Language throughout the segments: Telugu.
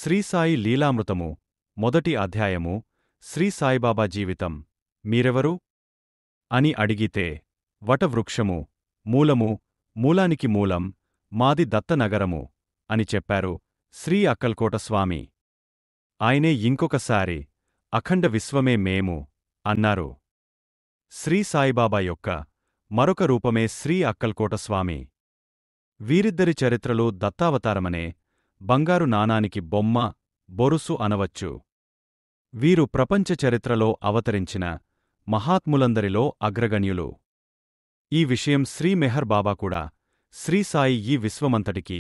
శ్రీసాయి లీలామృతము మొదటి అధ్యాయము శ్రీ సాయిబాబా జీవితం. మీరెవరు అని అడిగితే, వటవృక్షము, మూలము, మూలానికి మూలం, మాది దత్తనగరము అని చెప్పారు శ్రీ అక్కల్కోట స్వామి. ఆయనే ఇంకొకసారి అఖండ విశ్వమే మేము అన్నారు. శ్రీ సాయిబాబా యొక్క మరొక రూపమే శ్రీ అక్కల్కోట స్వామి. వీరిద్దరి చరిత్రలు దత్తావతారమనే బంగారు నాణానికి బొమ్మ, బొరుసు అనవచ్చు. వీరు ప్రపంచ చరిత్రలో అవతరించిన మహాత్ములందరిలో అగ్రగణ్యులు. ఈ విషయం శ్రీ మెహర్ బాబా కూడా శ్రీ సాయి ఈ విశ్వమంతటికీ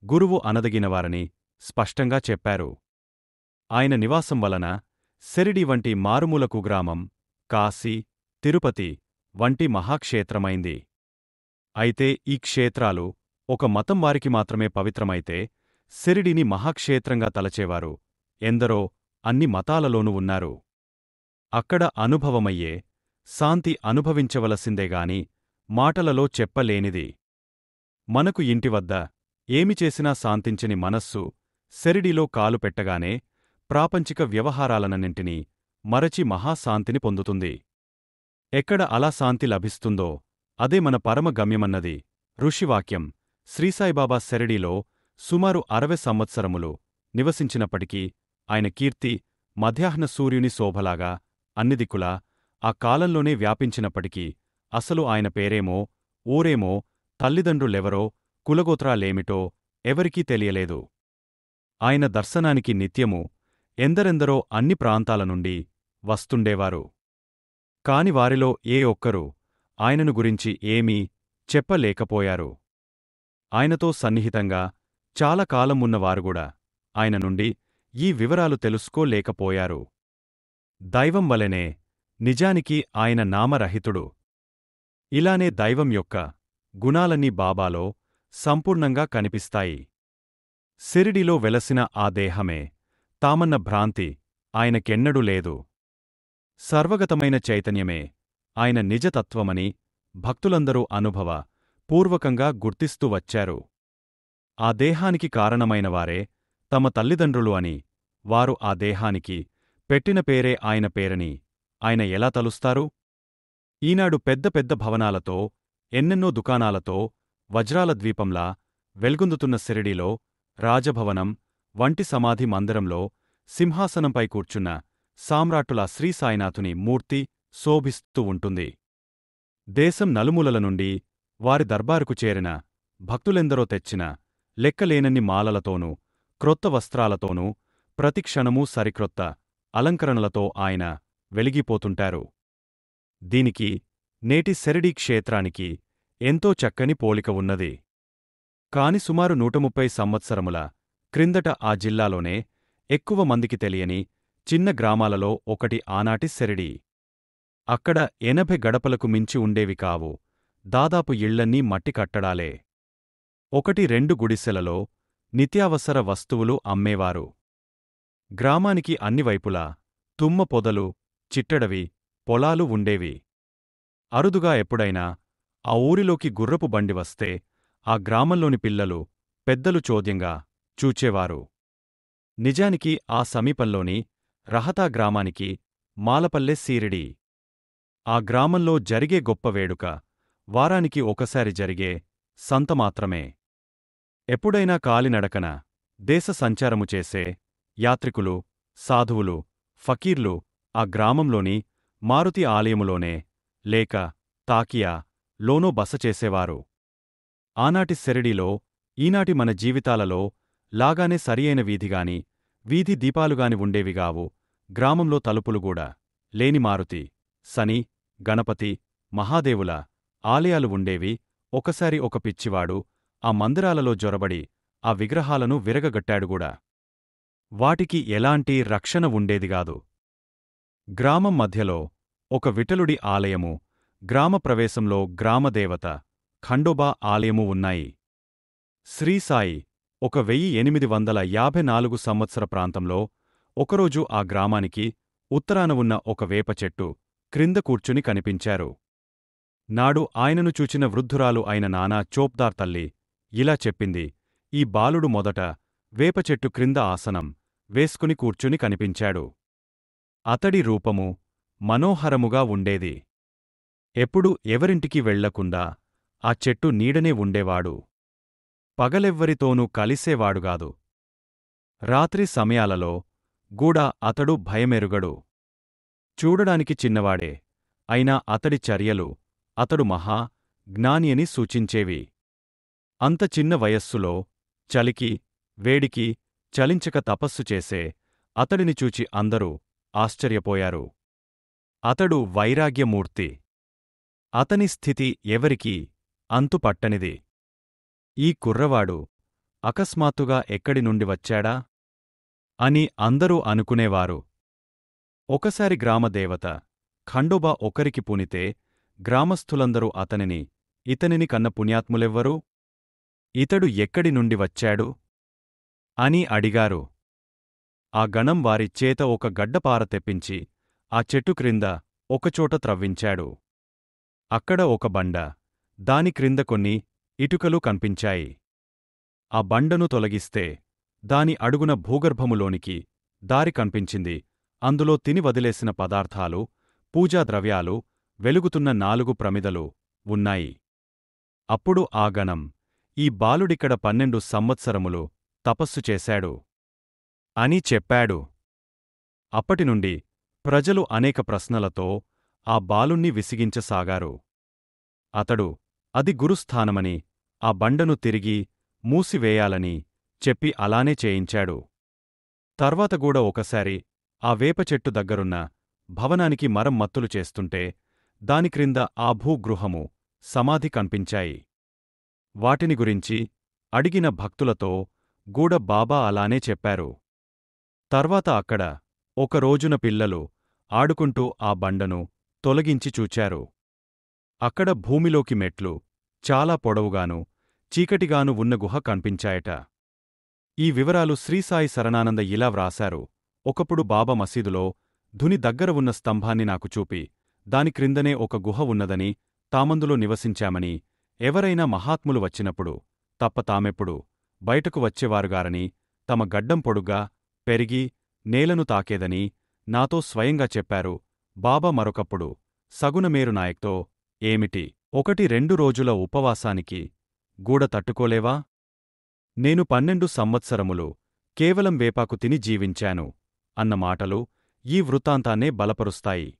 గురువు అనదగినవారని స్పష్టంగా చెప్పారు. ఆయన నివాసం వలన శిరిడి వంటి మారుమూల కుగ్రామం, కాశీ, తిరుపతి వంటి మహాక్షేత్రమైంది. అయితే ఈ క్షేత్రాలు ఒక మతం వారికి మాత్రమే పవిత్రమైతే శిరిడిని మహాక్షేత్రంగా తలచేవారు ఎందరో అన్ని మతాలలోనూ ఉన్నారు. అక్కడ అనుభవమయ్యే శాంతి అనుభవించవలసిందేగాని మాటలలో చెప్పలేనిది. మనకు ఇంటివద్ద ఏమి చేసినా శాంతించని మనస్సు శిరిడిలో కాలు పెట్టగానే ప్రాపంచిక వ్యవహారాలనన్నింటినీ మరచి మహాశాంతిని పొందుతుంది. ఎక్కడ అలా శాంతి లభిస్తుందో అదే మన పరమ గమ్యమన్నది ఋషివాక్యం. శ్రీసాయిబాబా శిరిడీలో సుమారు 60 సంవత్సరములు నివసించినప్పటికీ ఆయన కీర్తి మధ్యాహ్న సూర్యుని శోభలాగా అన్నిదిక్కులా ఆ కాలంలోనే వ్యాపించినప్పటికీ అసలు ఆయన పేరేమో, ఊరేమో, తల్లిదండ్రులెవరో, కులగోత్రాలేమిటో ఎవరికీ తెలియలేదు. ఆయన దర్శనానికి నిత్యము ఎందరెందరో అన్ని ప్రాంతాల నుండి వస్తుండేవారు. కాని వారిలో ఏ ఒక్కరూ ఆయనను గురించి ఏమీ చెప్పలేకపోయారు. ఆయనతో సన్నిహితంగా చాలా కాలం ఉన్నవారుగూడా ఆయన నుండి ఈ వివరాలు తెలుసుకోలేకపోయారు. దైవం వలెనే నిజానికి ఆయన నామరహితుడు. ఇలానే దైవం యొక్క గుణాలన్నీ బాబాలో సంపూర్ణంగా కనిపిస్తాయి. శిరిడిలో వెలసిన ఆ దేహమే తామన్న భ్రాంతి ఆయనకెన్నడూ లేదు. సర్వగతమైన చైతన్యమే ఆయన నిజతత్వమని భక్తులందరూ అనుభవ పూర్వకంగా గుర్తిస్తూ వచ్చారు. ఆ దేహానికి కారణమైనవారే తమ తల్లిదండ్రులు అని, వారు ఆ దేహానికి పెట్టిన పేరే ఆయన పేరని ఆయన ఎలా తలుస్తారు? ఈనాడు పెద్ద పెద్ద భవనాలతో, ఎన్నెన్నో దుకాణాలతో వజ్రాల ద్వీపంలా వెల్గొందుతున్న శిరిడీలో రాజభవనం వంటి సమాధి మందిరంలో సింహాసనంపై కూర్చున్న సామ్రాట్టుల శ్రీసాయినాథుని మూర్తి శోభిస్తూ ఉంటుంది. దేశం నలుమూలల నుండి వారి దర్బారుకు చేరిన భక్తులెందరో తెచ్చిన లెక్కలేనన్ని మాలలతోనూ, క్రొత్త వస్త్రాలతోనూ, ప్రతిక్షణమూ సరిక్రొత్త అలంకరణలతో ఆయన వెలిగిపోతుంటారు. దీనికి నేటి శిరిడీ క్షేత్రానికి ఎంతో చక్కని పోలిక ఉన్నది. కాని సుమారు 130 సంవత్సరముల క్రిందట ఆ జిల్లాలోనే ఎక్కువ మందికి తెలియని చిన్న గ్రామాలలో ఒకటి ఆనాటి శిరిడీ. అక్కడ 80 గడపలకు మించి ఉండేవి కావు. దాదాపు ఇళ్లన్నీ మట్టి కట్టడాలే. 1-2 గుడిసెలలో నిత్యావసర వస్తువులు అమ్మేవారు. గ్రామానికి అన్నివైపులా తుమ్మ పొదలు, చిట్టడవి, పొలాలు ఉండేవి. అరుదుగా ఎప్పుడైనా ఆ ఊరిలోకి గుర్రపు బండి వస్తే ఆ గ్రామంలోని పిల్లలు, పెద్దలు చోద్యంగా చూచేవారు. నిజానికి ఆ సమీపంలోని రహతా గ్రామానికి మాలపల్లె శిరిడీ. ఆ గ్రామంలో జరిగే గొప్ప వేడుక వారానికి ఒకసారి జరిగే సంత మాత్రమే. ఎప్పుడైనా కాలినడకన దేశ సంచారము చేసే యాత్రికులు, సాధువులు, ఫకీర్లు ఆ గ్రామంలోని మారుతి ఆలయములోనే లేక తాకియా లోనో బస చేసేవారు. ఆనాటి శిరిడీలో ఈనాటి మన జీవితాలలో లాగానే సరియైన వీధిగాని, వీధి దీపాలుగాని ఉండేవిగావు. గ్రామంలో తలుపులుగూడా లేని మారుతి, శని, గణపతి, మహాదేవుల ఆలయాలు ఉండేవి. ఒకసారి ఒక పిచ్చివాడు ఆ మందిరాలలో జొరబడి ఆ విగ్రహాలను విరగగట్టాడుగూడా. వాటికి ఎలాంటి రక్షణ ఉండేదిగాదు. గ్రామం మధ్యలో ఒక విఠలుడి ఆలయము, గ్రామ ప్రవేశంలో గ్రామదేవత ఖండోబా ఆలయము ఉన్నాయి. శ్రీసాయి 1854 సంవత్సర ప్రాంతంలో ఒకరోజు ఆ గ్రామానికి ఉత్తరాన ఉన్న ఒక వేప చెట్టు క్రింద కూర్చుని కనిపించారు. నాడు ఆయనను చూచిన వృద్ధురాలు అయిన నానా చోప్దార్ తల్లి ఇలా చెప్పింది: ఈ బాలుడు మొదట వేపచెట్టు క్రింద ఆసనం వేసుకుని కూర్చుని కనిపించాడు. అతడి రూపము మనోహరముగా ఉండేది. ఎప్పుడు ఎవరింటికి వెళ్లకుండా ఆ చెట్టు నీడనే ఉండేవాడు. పగలెవ్వరితోనూ కలిసేవాడుగాదు. రాత్రి సమయాలలో గూడా అతడు భయమెరుగడు. చూడడానికి చిన్నవాడే అయినా అతడి చర్యలు అతడు మహా జ్ఞాని అని సూచించేవి. అంత చిన్న వయస్సులో చలికి వేడికి చలించక తపస్సు చేసే అతడిని చూచి అందరూ ఆశ్చర్యపోయారు. అతడు వైరాగ్యమూర్తి. అతని స్థితి ఎవరికీ అంతుపట్టనిది. ఈ కుర్రవాడు అకస్మాత్తుగా ఎక్కడి నుండి వచ్చాడా అని అందరూ అనుకునేవారు. ఒకసారి గ్రామదేవత ఖండోబా ఒకరికి పూనితే గ్రామస్థులందరూ ఇతనిని కన్న పుణ్యాత్ములెవ్వరు? ఇతడు ఎక్కడి నుండి వచ్చాడు అని అడిగారు. ఆ గణం వారి చేత ఒక గడ్డపార తెప్పించి ఆ చెట్టు క్రింద ఒకచోట త్రవ్వించాడు. అక్కడ ఒక బండ, దాని క్రింద కొన్ని ఇటుకలు కన్పించాయి. ఆ బండను తొలగిస్తే దాని అడుగున భూగర్భములోనికి దారి కన్పించింది. అందులో తిని వదిలేసిన పదార్థాలు, పూజాద్రవ్యాలు, వెలుగుతున్న 4 ప్రమిదలు ఉన్నాయి. అప్పుడు ఆ గణం, ఈ బాలుడిక్కడ 12 సంవత్సరములు తపస్సు చేశాడు అని చెప్పాడు. అప్పటినుండి ప్రజలు అనేక ప్రశ్నలతో ఆ బాలుణ్ణి విసిగించసాగారు. అతడు అది గురుస్థానమని, ఆ బండను తిరిగి మూసివేయాలని చెప్పి అలానే చేయించాడు. తర్వాతగూడా ఒకసారి ఆ వేపచెట్టు దగ్గరున్న భవనానికి మరమ్మత్తులు చేస్తుంటే దాని క్రింద ఆ భూగృహము, సమాధి కన్పించాయి. వాటిని గురించి అడిగిన భక్తులతో గూడ బాబా అలానే చెప్పారు. తర్వాత అక్కడ ఒక రోజున పిల్లలు ఆడుకుంటూ ఆ బండను తొలగించి చూచారు. అక్కడ భూమిలోకి మెట్లు చాలా పొడవుగాను చీకటిగాను ఉన్న గుహ కన్పించాయట. ఈ వివరాలు శ్రీసాయి శరణానంద ఇలా వ్రాశారు. ఒకప్పుడు బాబా మసీదులో ధుని దగ్గర ఉన్న స్తంభాన్ని నాకు చూపి, దాని క్రిందనే ఒక గుహ ఉన్నదని, తామందులో నివసించామని, ఎవరైనా మహాత్ములు వచ్చినప్పుడు తప్ప తామెప్పుడు బయటకు వచ్చేవారుగారని, తమ గడ్డం పొడుగ్గా పెరిగి నేలను తాకేదని నాతో స్వయంగా చెప్పారు. బాబా మరొకప్పుడు సగునమేరు నాయక్తో, ఏమిటి 1-2 రోజుల ఉపవాసానికి గూడ తట్టుకోలేవా? నేను 12 సంవత్సరములు కేవలం వేపాకు తిని జీవించాను అన్న మాటలు ఈ వృత్తాంతాన్నే బలపరుస్తాయి.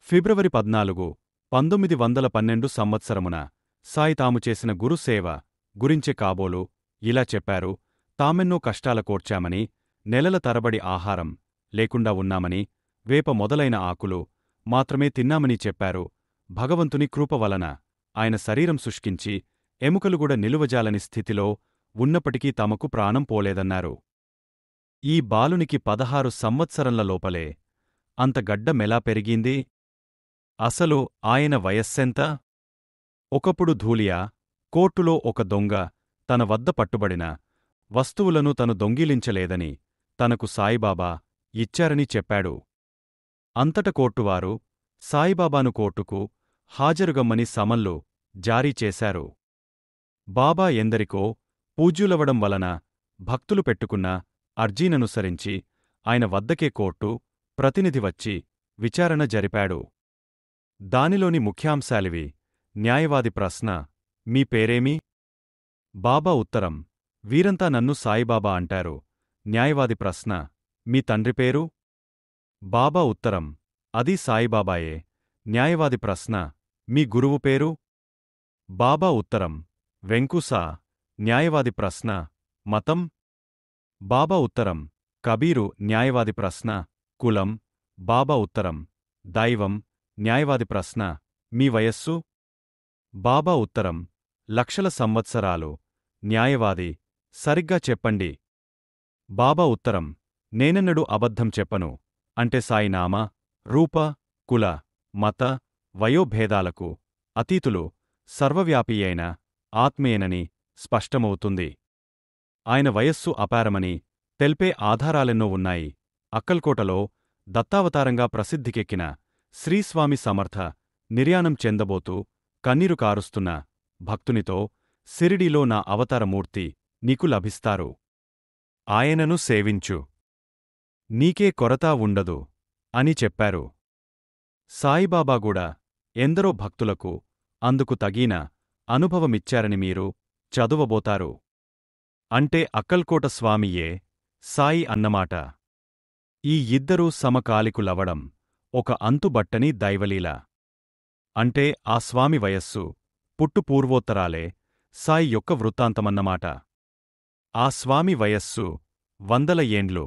ఫిబ్రవరి 14, 1912 సంవత్సరమున సాయి తాము చేసిన గురుసేవ గురించే కాబోలు ఇలా చెప్పారు. తామెన్నో కష్టాల కోర్చామని, నెలల తరబడి ఆహారం లేకుండా ఉన్నామని, వేప మొదలైన ఆకులు మాత్రమే తిన్నామని చెప్పారు. భగవంతుని కృప వలన ఆయన శరీరం శుష్కించి ఎముకలుగూడ నిలువజాలని స్థితిలో ఉన్నప్పటికీ తమకు ప్రాణం పోలేదన్నారు. ఈ బాలునికి 16 సంవత్సరంల లోపలే అంత గడ్డమెలా పెరిగింది? అసలు ఆయన వయస్సెంత? ఒకప్పుడు ధూళియా కోర్టులో ఒక దొంగ తన వద్ద పట్టుబడిన వస్తువులను తను దొంగిలించలేదని తనకు సాయిబాబా ఇచ్చారని చెప్పాడు. అంతట కోర్టువారు సాయిబాబాను కోర్టుకు హాజరుగమ్మని సమన్లు జారీ చేశారు. బాబా ఎందరికో పూజ్యులవడం వలన భక్తులు పెట్టుకున్న అర్జీననుసరించి ఆయన వద్దకే కోర్టు ప్రతినిధి వచ్చి విచారణ జరిపాడు. దానిలోని ముఖ్యాంశాలివి: న్యాయవాది ప్రశ్న: మీ పేరేమి? బాబా ఉత్తరం: వీరంతా నన్ను సాయిబాబా అంటారు. న్యాయవాది ప్రశ్న: మీ తండ్రి పేరు? బాబా ఉత్తరం: అదీ సాయిబాబాయే. న్యాయవాది ప్రశ్న: మీ గురువు పేరు? బాబా ఉత్తరం: వెంకుసా. న్యాయవాది ప్రశ్న: మతం? బాబా ఉత్తరం: కబీరు. న్యాయవాది ప్రశ్న: కులం? బాబా ఉత్తరం: దైవం. న్యాయవాది ప్రశ్న: మీ వయస్సు? బాబా ఉత్తరం: లక్షల సంవత్సరాలు. న్యాయవాది: సరిగ్గా చెప్పండి. బాబా ఉత్తరం: నేనెన్నడూ అబద్ధం చెప్పను. అంటే సాయి నామ, రూప, కుల, మత, వయోభేదాలకు అతీతులు, సర్వవ్యాపియైన ఆత్మేనని స్పష్టమవుతుంది. ఆయన వయస్సు అపారమని తెల్పే ఆధారాలెన్నో ఉన్నాయి. అక్కల్కోటలో దత్తావతారంగా ప్రసిద్ధికెక్కిన శ్రీస్వామి సమర్థ నిర్యాణం చెందబోతూ కన్నీరు కారుస్తున్న భక్తునితో, సిరిడీలో నా అవతారమూర్తి నీకు లభిస్తారు. ఆయనను సేవించు. నీకే కొరత ఉండదు అని చెప్పారు. సాయిబాబాగూడా ఎందరో భక్తులకు అందుకు తగిన అనుభవమిచ్చారని మీరు చదువబోతారు. అంటే అక్కల్కోట స్వామియే సాయి అన్నమాట. ఈ ఇద్దరూ సమకాలికులవడం ఒక అంతుబట్టని దైవలీల. అంటే ఆ స్వామి వయస్సు పుట్టుపూర్వోత్తరాలే సాయి యొక్క వృత్తాంతమన్నమాట. ఆ స్వామి వయస్సు 100 ఏండ్లు.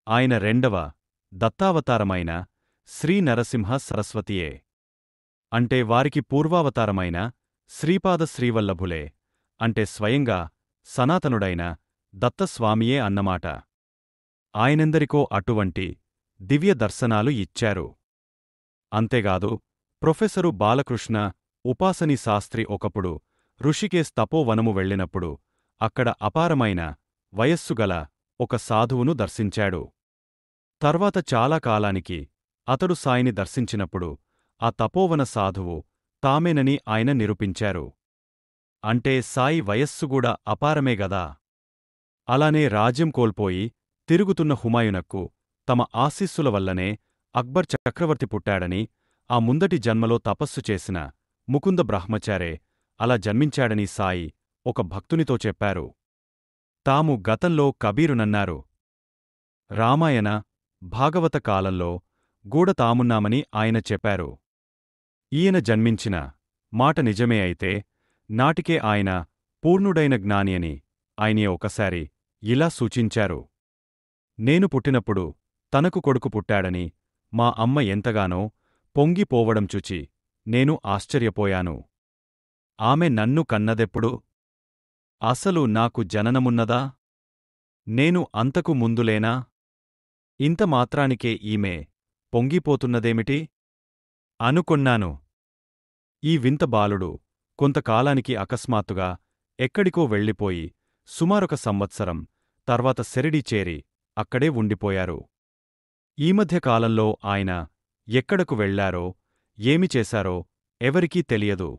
ఆయన రెండవ దత్తావతారమైన శ్రీ నరసింహ సరస్వతియే. అంటే వారికి పూర్వావతారమైన శ్రీపాద శ్రీవల్లభులే. అంటే స్వయంగా సనాతనుడైన దత్తస్వామియే అన్నమాట. ఆయనెందరికో అటువంటి దివ్య దర్శనాలు ఇచ్చారు. అంతేగాదు, ప్రొఫెసరు బాలకృష్ణ ఉపాసని శాస్త్రి ఒకప్పుడు ఋషికేశ్ తపోవనము వెళ్ళినప్పుడు అక్కడ అపారమైన వయస్సుగల ఒక సాధువును దర్శించాడు. తర్వాత చాలా కాలానికి అతడు సాయిని దర్శించినప్పుడు ఆ తపోవన సాధువు తామేనని ఆయన నిరూపించారు. అంటే సాయి వయస్సుగూడా అపారమే గదా. అలానే రాజ్యం కోల్పోయి తిరుగుతున్న హుమాయునకు తమ ఆశీస్సుల వల్లనే అక్బర్ చక్రవర్తి పుట్టాడని, ఆ ముందటి జన్మలో తపస్సు చేసిన ముకుంద బ్రహ్మచారే అలా జన్మించాడని సాయి ఒక భక్తునితో చెప్పారు. తాము గతంలో కబీరునన్నారు. రామాయణ, భాగవత కాలంలో గూడ తామున్నామని ఆయన చెప్పారు. ఈయన జన్మించిన మాట నిజమే అయితే నాటికే ఆయన పూర్ణుడైన జ్ఞాని అని ఆయనే ఒకసారి ఇలా సూచించారు. నేను పుట్టినప్పుడు తనకు కొడుకు పుట్టాడని మా అమ్మ ఎంతగానో పొంగిపోవడం చూచి నేను ఆశ్చర్యపోయాను. ఆమె నన్ను కన్నదెప్పుడు? అసలు నాకు జననమున్నదా? నేను అంతకు ముందులేనా? ఇంత మాత్రానికే ఈమె పొంగిపోతున్నదేమిటి? అనుకొన్నాను. ఈ వింత బాలుడు కొంతకాలానికి అకస్మాత్తుగా ఎక్కడికో వెళ్ళిపోయి సుమారొక సంవత్సరం తర్వాత షిరిడీ చేరి అక్కడే ఉండిపోయారు. ఈ మధ్య కాలంలో ఆయన ఎక్కడకు వెళ్లారో ఏమి చేశారో ఎవరికీ తెలియదు.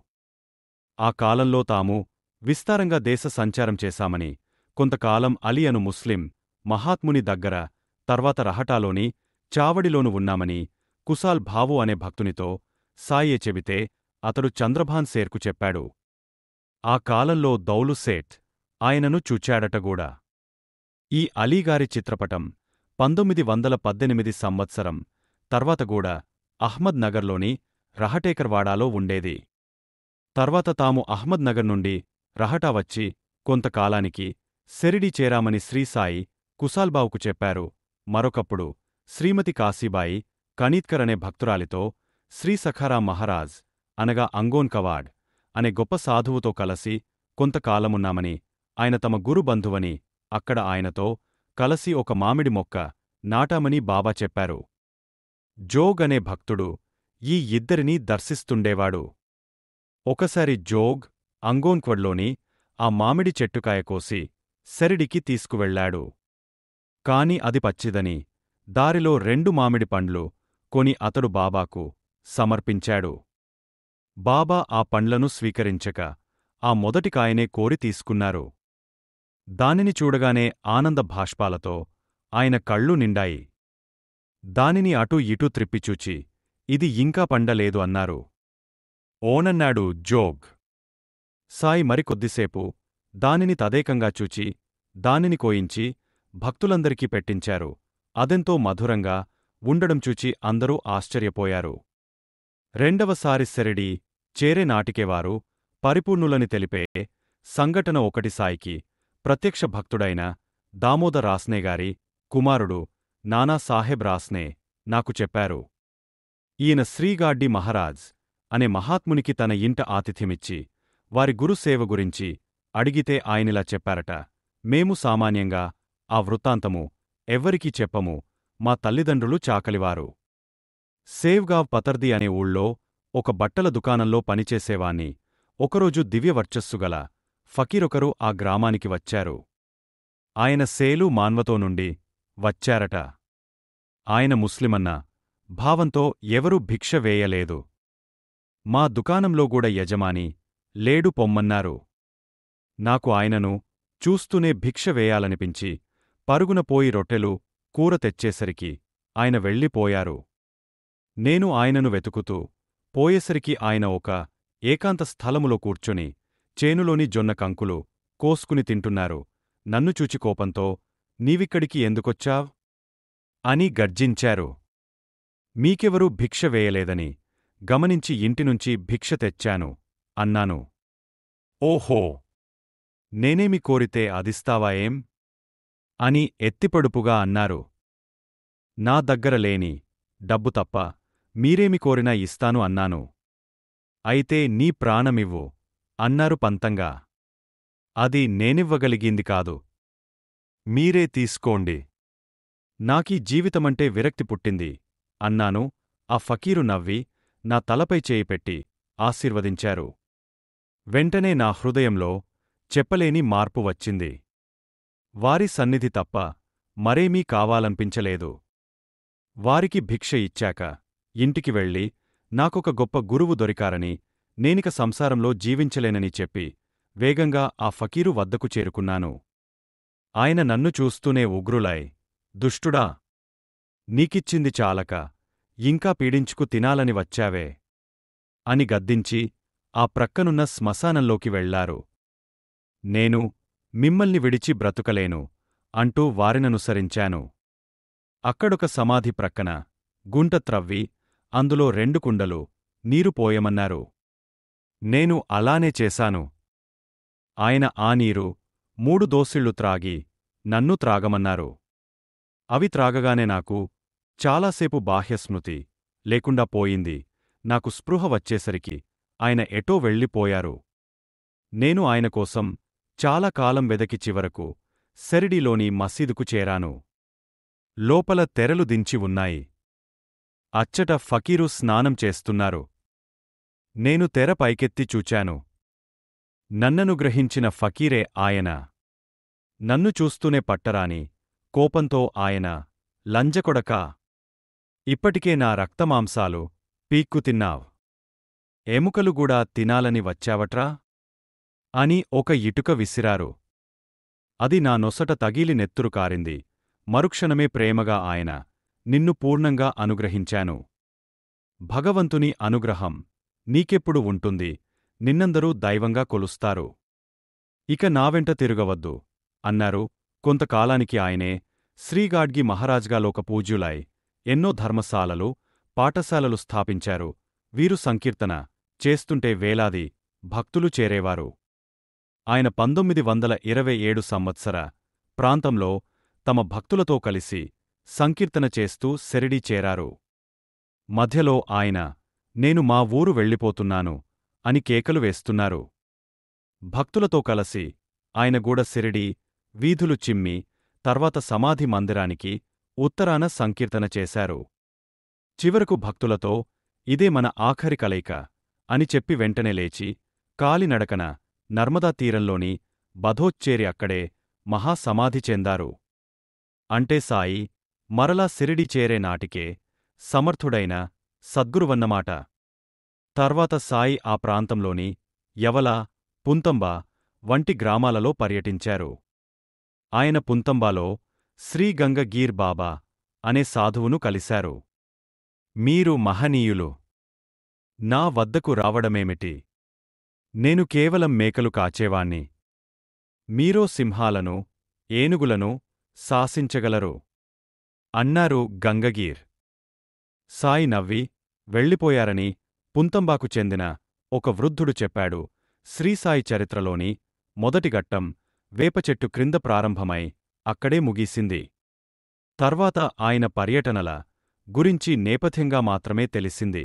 ఆ కాలంలో తాము విస్తారంగా దేశ సంచారం చేశామని, కొంతకాలం అలీ అను ముస్లిం మహాత్ముని దగ్గర, తర్వాత రహటాలోని చావడిలోను ఉన్నామని కుశాల్ భావు అనే భక్తునితో సాయే చెబితే అతడు చంద్రభాన్ సేర్కు చెప్పాడు. ఆ కాలంలో దౌలు సేఠ్ ఆయనను చూచాడటగూడా. ఈ అలీగారి చిత్రపటం 1918 సంవత్సరం తర్వాతగూడా అహ్మద్ నగర్లోని రహటేకర్వాడాలో ఉండేది. తర్వాత తాము అహ్మద్ నగర్ నుండి రహటా వచ్చి కొంతకాలానికి షిరిడీ చేరామని శ్రీసాయి కుశాల్బావుకు చెప్పారు. మరొకప్పుడు శ్రీమతి కాశీబాయి కణీత్కర్ అనే భక్తురాలితో శ్రీ సఖారాం మహారాజ్ అనగా అంగోన్ కవాడ్ అనే గొప్ప సాధువుతో కలసి కొంతకాలమున్నామని, ఆయన తమ గురు బంధువని, అక్కడ ఆయనతో కలసి ఒక మామిడి మొక్క నాటామని బాబా చెప్పారు. జోగ్ అనే భక్తుడు ఈ ఇద్దరినీ దర్శిస్తుండేవాడు. ఒకసారి జోగ్ అంగోన్క్వడ్లోని ఆ మామిడి చెట్టుకాయ కోసి షిరిడీకి తీసుకువెళ్లాడు. కాని అది పచ్చిదని దారిలో 2 మామిడి పండ్లు కొని అతడు బాబాకు సమర్పించాడు. బాబా ఆ పండ్లను స్వీకరించక ఆ మొదటి కాయనే కోరి తీసుకున్నారు. దానిని చూడగానే ఆనంద భాష్పాలతో ఆయన కళ్ళు నిండాయి. దానిని అటూ ఇటూ త్రిప్పిచూచి ఇది ఇంకా పండలేదు అన్నారు. ఓనన్నాడు జోగ్. సాయి మరికొద్దిసేపు దానిని తదేకంగా చూచి దానిని కోయించి భక్తులందరికీ పెట్టించారు. అదెంతో మధురంగా ఉండడం చూచి అందరూ ఆశ్చర్యపోయారు. రెండవసారి షిరిడీ చేరే నాటికేవారు పరిపూర్ణులని తెలిపే సంఘటన ఒకటి సాయికి ప్రత్యక్ష భక్తుడైన దామోదర్ రాస్నేగారి కుమారుడు నానాసాహెబ్ రాస్నే నాకు చెప్పారు. ఈయన శ్రీగాడ్డి మహారాజ్ అనే మహాత్మునికి తన ఇంట ఆతిథ్యమిచ్చి వారి గురుసేవ గురించి అడిగితే ఆయనిలా చెప్పారట. మేము సామాన్యంగా ఆ వృత్తాంతము ఎవ్వరికీ చెప్పము. మా తల్లిదండ్రులు చాకలివారు. సేవ్గావ్ పతర్ది అనే ఊళ్ళో ఒక బట్టల దుకాణంలో పనిచేసేవాణ్ణి. ఒకరోజు దివ్యవర్చస్సుగల ఫకీరొకరు ఆ గ్రామానికి వచ్చారు. ఆయన సేలు మాన్వతో నుండి వచ్చారట. ఆయన ముస్లిమన్న భావంతో ఎవరూ భిక్ష వేయలేదు. మా దుకాణంలోగూడా యజమాని లేడు పొమ్మన్నారు. నాకు ఆయనను చూస్తూనే భిక్ష వేయాలనిపించి పరుగున పోయి రొట్టెలు కూర తెచ్చేసరికి ఆయన వెళ్ళిపోయారు. నేను ఆయనను వెతుకుతూ పోయేసరికి ఆయన ఒక ఏకాంత స్థలములో కూర్చొని చేనులోని జొన్న కంకులు కోసుకుని తింటున్నారు. నన్ను చూచి కోపంతో నీవిక్కడికి ఎందుకొచ్చావ్ అని గర్జించారు. మీకెవరూ భిక్ష వేయలేదని గమనించి ఇంటినుంచి భిక్ష తెచ్చాను అన్నాను. ఓహో, నేనేమి కోరితే అదిస్తావా ఏం అని ఎత్తిపడుపుగా అన్నారు. నా దగ్గర లేని డబ్బు తప్ప మీరేమి కోరినా ఇస్తాను అన్నాను. అయితే నీ ప్రాణమివ్వు అన్నారు పంతంగా. అది నేనివ్వగలిగింది కాదు, మీరే తీసుకోండి. నాకీ జీవితమంటే విరక్తి పుట్టింది అన్నాను. ఆ ఫకీరు నవ్వి నా తలపై చేయి పెట్టి ఆశీర్వదించారు. వెంటనే నా హృదయంలో చెప్పలేని మార్పు వచ్చింది. వారి సన్నిధి తప్ప మరేమీ కావాలనిపించలేదు. వారికి భిక్ష ఇచ్చాక ఇంటికి వెళ్ళి నాకొక గొప్ప గురువు దొరికారని, నేనిక సంసారంలో జీవించలేనని చెప్పి వేగంగా ఆ ఫకీరు వద్దకు చేరుకున్నాను. ఆయన నన్ను చూస్తూనే ఉగ్రులై, దుష్టుడా, నీకిచ్చింది చాలక ఇంకా పీడించుకు తినాలని వచ్చావే అని గద్దించి ఆ ప్రక్కనున్న శ్మశానంలోకి వెళ్లారు. నేను మిమ్మల్ని విడిచి బ్రతుకలేను అంటూ వారిననుసరించాను. అక్కడొక సమాధి ప్రక్కన గుంట త్రవ్వి అందులో 2 కుండలు నీరు పోయమన్నారు. నేను అలానే చేశాను. ఆయన ఆ నీరు 3 దోసిళ్లు త్రాగి నన్ను త్రాగమన్నారు. అవి త్రాగగానే నాకు చాలాసేపు బాహ్యస్మృతి లేకుండా పోయింది. నాకు స్పృహ వచ్చేసరికి ఆయన ఎటో వెళ్ళిపోయారు. నేను ఆయన కోసం చాలా కాలం వెదకి చివరకు సెరిడిలోని మసీదుకు చేరాను. లోపల తెరలు దించి ఉన్నాయి. అచ్చట ఫకీరు స్నానం చేస్తున్నారు. నేను తెర పైకెత్తి చూచాను. నన్ననుగ్రహించిన ఫకీరే ఆయన. నన్ను చూస్తూనే పట్టరాని కోపంతో ఆయన, లంజకొడకా, ఇప్పటికే నా రక్తమాంసాలు పీక్కు తిన్నావ్, ఎముకలుగూడా తినాలని వచ్చావట్రా అని ఒక ఇటుక విసిరారు. అది నా నొసట తగిలి నెత్తురు కారింది. మరుక్షణమే ప్రేమగా ఆయన, నిన్ను పూర్ణంగా అనుగ్రహించాను. భగవంతుని అనుగ్రహం నీకెప్పుడు ఉంటుంది, నిన్నందరూ దైవంగా కొలుస్తారు. ఇక నావెంట తిరగవద్దు అన్నారు. కొంతకాలానికి ఆయనే శ్రీగాడ్గి మహారాజ్గా లోకపూజ్యులై ఎన్నో ధర్మశాలలు, పాఠశాలలు స్థాపించారు. వీరు సంకీర్తన చేస్తుంటే వేలాది భక్తులు చేరేవారు. ఆయన 1927 సంవత్సర ప్రాంతంలో తమ భక్తులతో కలిసి సంకీర్తన చేస్తూ సెరిడి చేరారు. మధ్యలో ఆయన, నేను మా ఊరు వెళ్ళిపోతున్నాను అని కేకలు వేస్తున్నారు. భక్తులతో కలసి ఆయన గూడ సిరిడి వీధులు చిమ్మి తర్వాత సమాధి మందిరానికి ఉత్తరాన సంకీర్తన చేశారు. చివరకు భక్తులతో ఇదే మన ఆఖరి కలయిక అని చెప్పి వెంటనే లేచి కాలినడకన నర్మదా తీరంలోని బధోత్ చేరి అక్కడే మహాసమాధి చెందారు. అంటే సాయి మరలా సిరిడి చేరే నాటికే సమర్థుడైన సద్గురువన్నమాట. తర్వాత సాయి ఆ ప్రాంతంలోని యవల, పుంతంబ వంటి గ్రామాలలో పర్యటించారు. ఆయన పుంతంబాలో శ్రీ గంగగీర్ బాబా అనే సాధువును కలిశారు. మీరు మహనీయులు, నా వద్దకు రావడమేమిటి? నేను కేవలం మేకలు కాచేవాణ్ణి. మీరో సింహాలను, ఏనుగులను శాసించగలరు అన్నారు గంగగీర్. సాయి నవ్వి వెళ్ళిపోయారని పుంతంబాకు చెందిన ఒక వృద్ధుడు చెప్పాడు. శ్రీసాయి చరిత్రలోని మొదటి ఘట్టం వేపచెట్టు క్రింద ప్రారంభమై అక్కడే ముగిసింది. తర్వాత ఆయన పర్యటనల గురించి నేపథ్యంగా మాత్రమే తెలిసింది.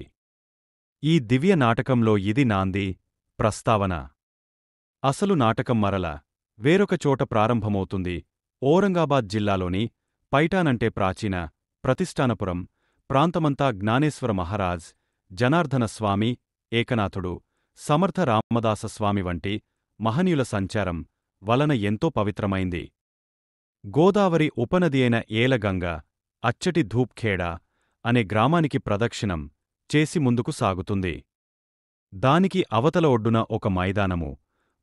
ఈ దివ్య నాటకంలో ఇది నాంది, ప్రస్తావన. అసలు నాటకం మరల వేరొక చోట ప్రారంభమవుతుంది. ఔరంగాబాద్ జిల్లాలోని పైఠానంటే ప్రాచీన ప్రతిష్టానపురం ప్రాంతమంతా జ్ఞానేశ్వర మహారాజ్, జనార్దన స్వామి, ఏకనాథుడు, సమర్థ రామదాసస్వామి వంటి మహనీయుల సంచారం వలన ఎంతో పవిత్రమైంది. గోదావరి ఉపనది అయిన ఏలగంగ అచ్చటి ధూప్ఖేడా అనే గ్రామానికి ప్రదక్షిణం చేసి ముందుకు సాగుతుంది. దానికి అవతల ఒడ్డున ఒక మైదానము,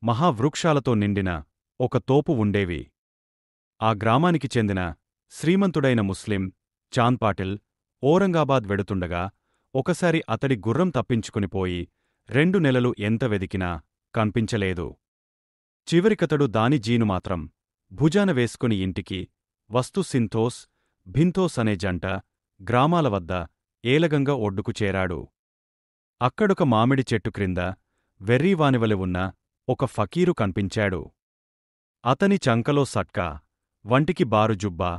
మహావృక్షాలతో నిండిన ఒక తోపు ఉండేవి. ఆ గ్రామానికి చెందిన శ్రీమంతుడైన ముస్లిం చాంద్ పాటిల్ ఔరంగాబాద్ వెడుతుండగా ఒకసారి అతడి గుర్రం తప్పించుకునిపోయి 2 నెలలు ఎంత వెదికినా కన్పించలేదు. చివరికతడు దాని జీను మాత్రం భుజాన వేసుకుని ఇంటికి వస్తూ సింథోస్, భింథోస్ అనే జంట గ్రామాల వద్ద ఏలగంగ ఒడ్డుకు చేరాడు. అక్కడొక మామిడి చెట్టు క్రింద వెర్రీవానివలె ఉన్న ఒక ఫకీరు కన్పించాడు. అతని చంకలో సట్కా, వంటికి బారు జుబ్బా,